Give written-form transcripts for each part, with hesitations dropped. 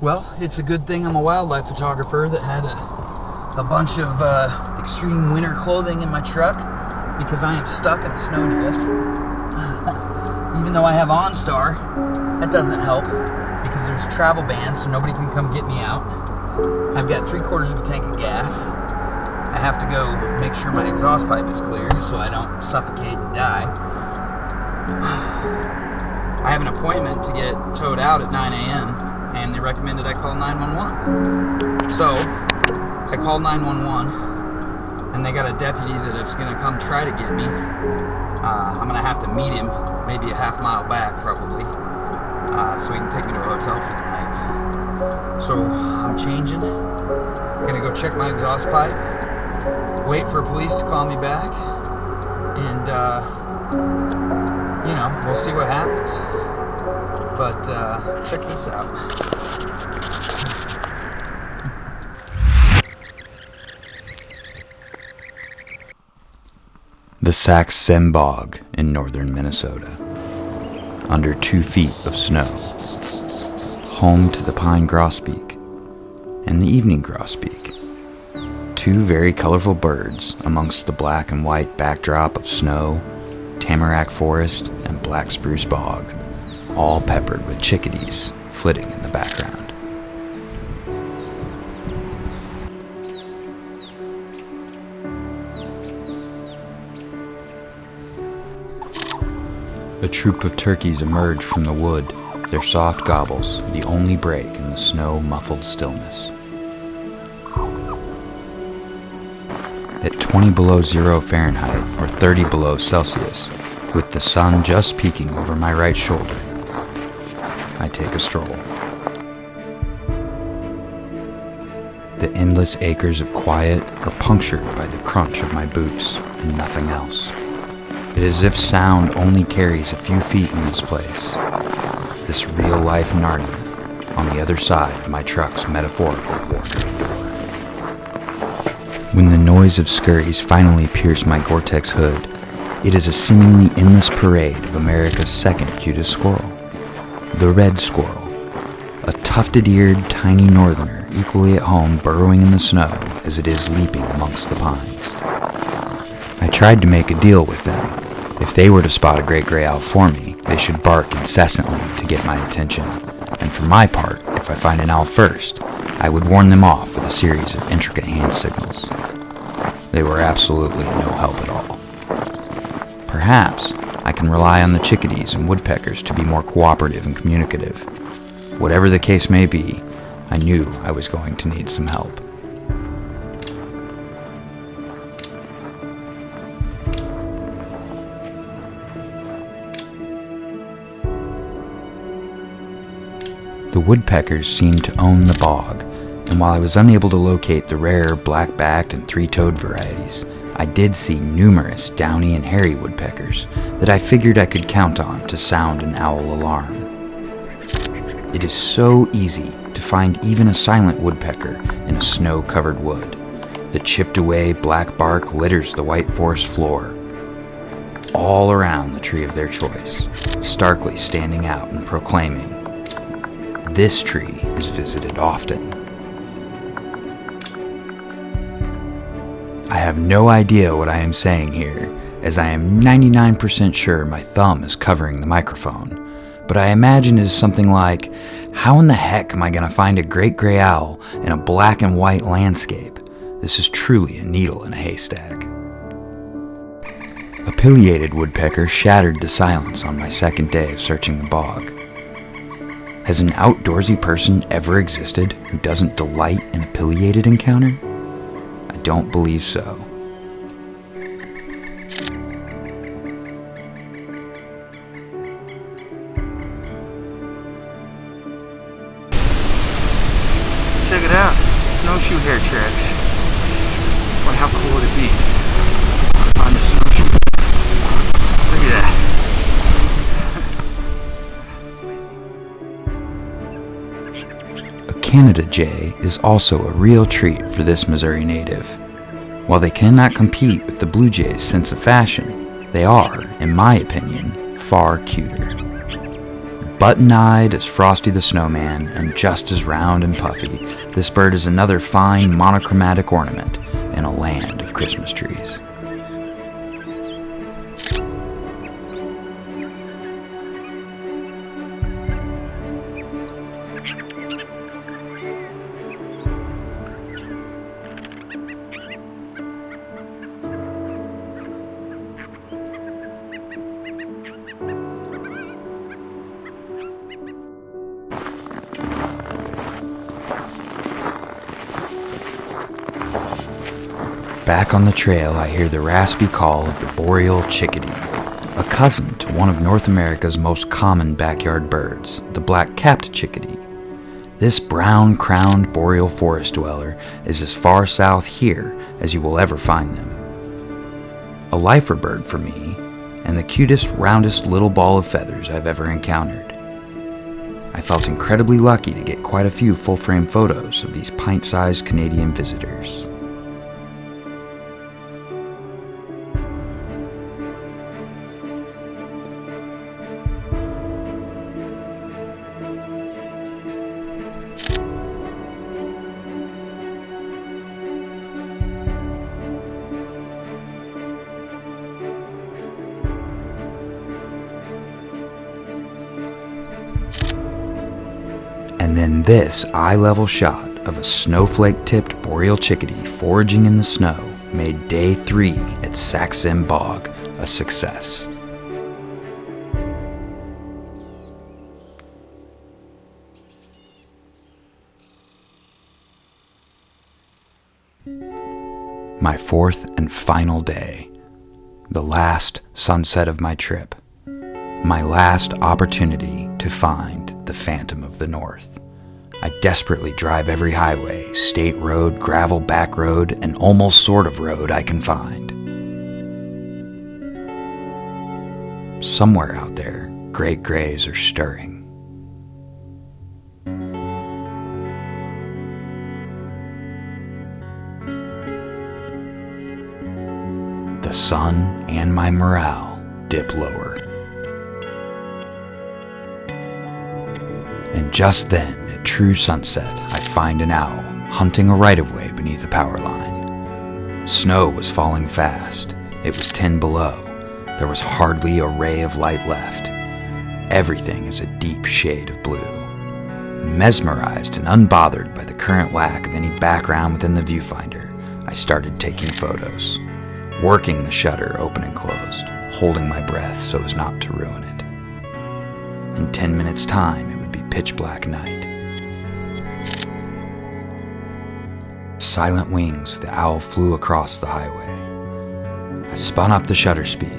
Well, it's a good thing I'm a wildlife photographer that had a bunch of extreme winter clothing in my truck, because I am stuck in a snowdrift. Even though I have OnStar, that doesn't help because there's travel bans, so nobody can come get me out. I've got 3/4 of a tank of gas. I have to go make sure my exhaust pipe is clear so I don't suffocate and die. I have an appointment to get towed out at 9 a.m. and they recommended I call 911. So I called 911 and they got a deputy that is going to come try to get me. I'm going to have to meet him maybe a half mile back probably, so he can take me to a hotel for the night. So I'm changing, going to go check my exhaust pipe, wait for police to call me back, and we'll see what happens. But check this out. The Sax-Sem Bog in northern Minnesota. Under 2 feet of snow. Home to the pine grosbeak and the evening grosbeak. 2 very colorful birds amongst the black and white backdrop of snow, tamarack forest, and black spruce bog, all peppered with chickadees flitting in the background. A troop of turkeys emerge from the wood, their soft gobbles the only break in the snow-muffled stillness. At 20 below 0 Fahrenheit or 30 below Celsius, with the sun just peeking over my right shoulder, I take a stroll. The endless acres of quiet are punctured by the crunch of my boots and nothing else. It is as if sound only carries a few feet in this place, this real-life Narnia on the other side of my truck's metaphorical wardrobe door. When the noise of scurries finally pierce my Gore-Tex hood, it is a seemingly endless parade of America's second cutest squirrel, the red squirrel, a tufted-eared tiny northerner equally at home burrowing in the snow as it is leaping amongst the pines. I tried to make a deal with them. If they were to spot a great gray owl for me, they should bark incessantly to get my attention. And for my part, if I find an owl first, I would warn them off with a series of intricate hand signals. They were absolutely no help at all. Perhaps I can rely on the chickadees and woodpeckers to be more cooperative and communicative. Whatever the case may be, I knew I was going to need some help. The woodpeckers seemed to own the bog, and while I was unable to locate the rare black-backed and three-toed varieties, I did see numerous downy and hairy woodpeckers that I figured I could count on to sound an owl alarm. It is so easy to find even a silent woodpecker in a snow-covered wood. The chipped-away black bark litters the white forest floor, all around the tree of their choice, starkly standing out and proclaiming, "This tree is visited often." I have no idea what I am saying here, as I am 99% sure my thumb is covering the microphone, but I imagine it is something like, how in the heck am I going to find a great gray owl in a black and white landscape? This is truly a needle in a haystack. A pileated woodpecker shattered the silence on my second day of searching the bog. Has an outdoorsy person ever existed who doesn't delight in a pileated encounter? I don't believe so. Check it out, snowshoe hair tracks. Boy, how cool would it be to find a snowshoe? Look at that. Canada jay is also a real treat for this Missouri native. While they cannot compete with the blue jay's sense of fashion, they are, in my opinion, far cuter. Button-eyed as Frosty the Snowman and just as round and puffy, this bird is another fine monochromatic ornament in a land of Christmas trees. Back on the trail, I hear the raspy call of the boreal chickadee, a cousin to one of North America's most common backyard birds, the black-capped chickadee. This brown-crowned boreal forest dweller is as far south here as you will ever find them. A lifer bird for me, and the cutest, roundest little ball of feathers I've ever encountered. I felt incredibly lucky to get quite a few full-frame photos of these pint-sized Canadian visitors. And then this eye-level shot of a snowflake-tipped boreal chickadee foraging in the snow made day 3 at Sax-Sim Bog a success. My 4th and final day, the last sunset of my trip, my last opportunity to find the Phantom of the North. I desperately drive every highway, state road, gravel back road, and almost sort of road I can find. Somewhere out there, great grays are stirring. The sun and my morale dip lower. And just then, at true sunset, I find an owl hunting a right-of-way beneath a power line. Snow was falling fast. It was 10 below. There was hardly a ray of light left. Everything is a deep shade of blue. Mesmerized and unbothered by the current lack of any background within the viewfinder, I started taking photos, working the shutter open and closed, holding my breath so as not to ruin it. In 10 minutes' time, it would be pitch black night. Silent wings, the owl flew across the highway. I spun up the shutter speed,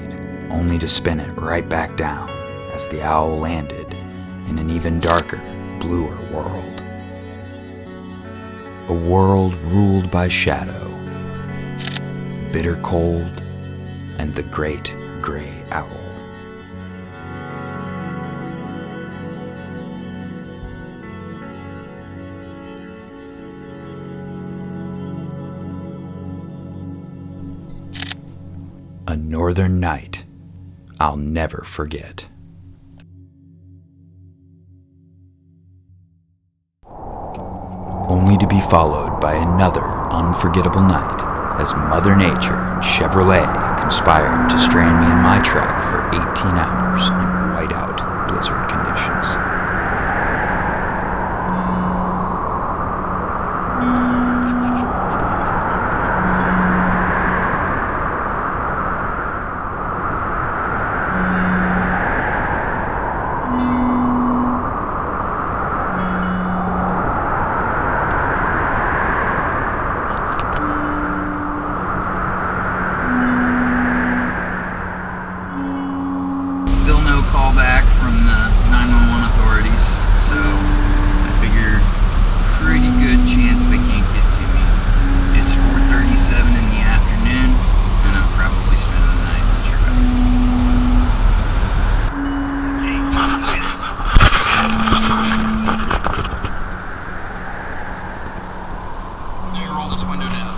only to spin it right back down as the owl landed in an even darker, bluer world. A world ruled by shadow, bitter cold, and the great gray owl. A northern night I'll never forget. Only to be followed by another unforgettable night as Mother Nature and Chevrolet conspired to strand me in my truck for 18 hours in whiteout blizzard conditions. Still no call back from the 911 authorities, so I figure pretty good chance they can't get to me. It's 4:37 in the afternoon, and I'm probably spending the night in the truck. You roll this window down.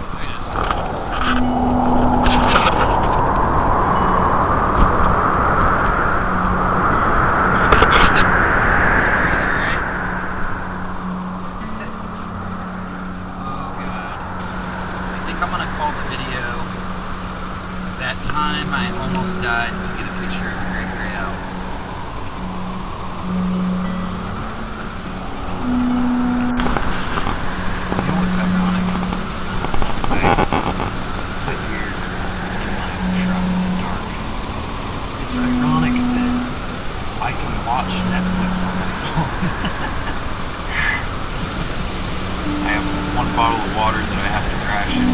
time I almost died to get a picture of a great gray owl. You know what's ironic? As I sit here in my truck in the dark, it's ironic that I can watch Netflix on my phone. I have one bottle of water that I have to ration,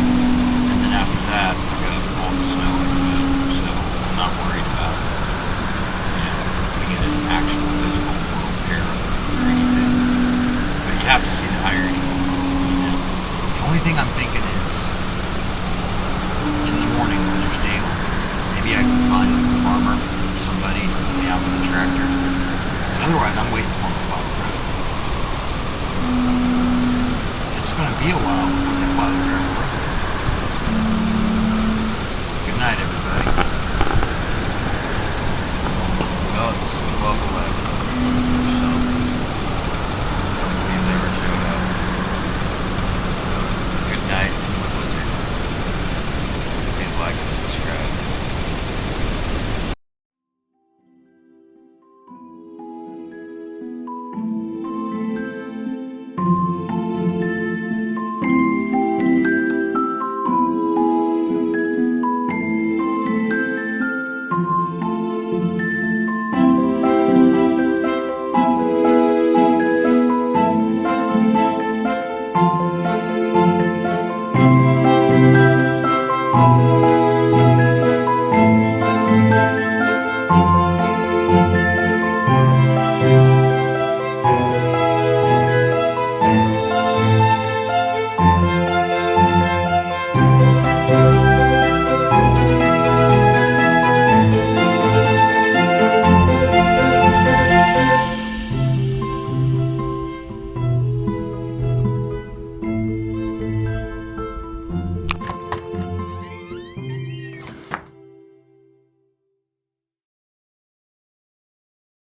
and then after that, I got all the snow I can eat, so I'm not worried about, being an actual physical repair or anything. But you have to see the irony. The only thing I'm thinking is, in the morning when there's daylight, maybe I can find a farmer or somebody to put me out with a tractor. Otherwise, I'm waiting for my plow truck. It's going to be a while before they plow the driveway. So, good night, everybody. Well, it's 12:11. For some reason, nobody's ever showed up. So, good night from the blizzard. Please like and subscribe.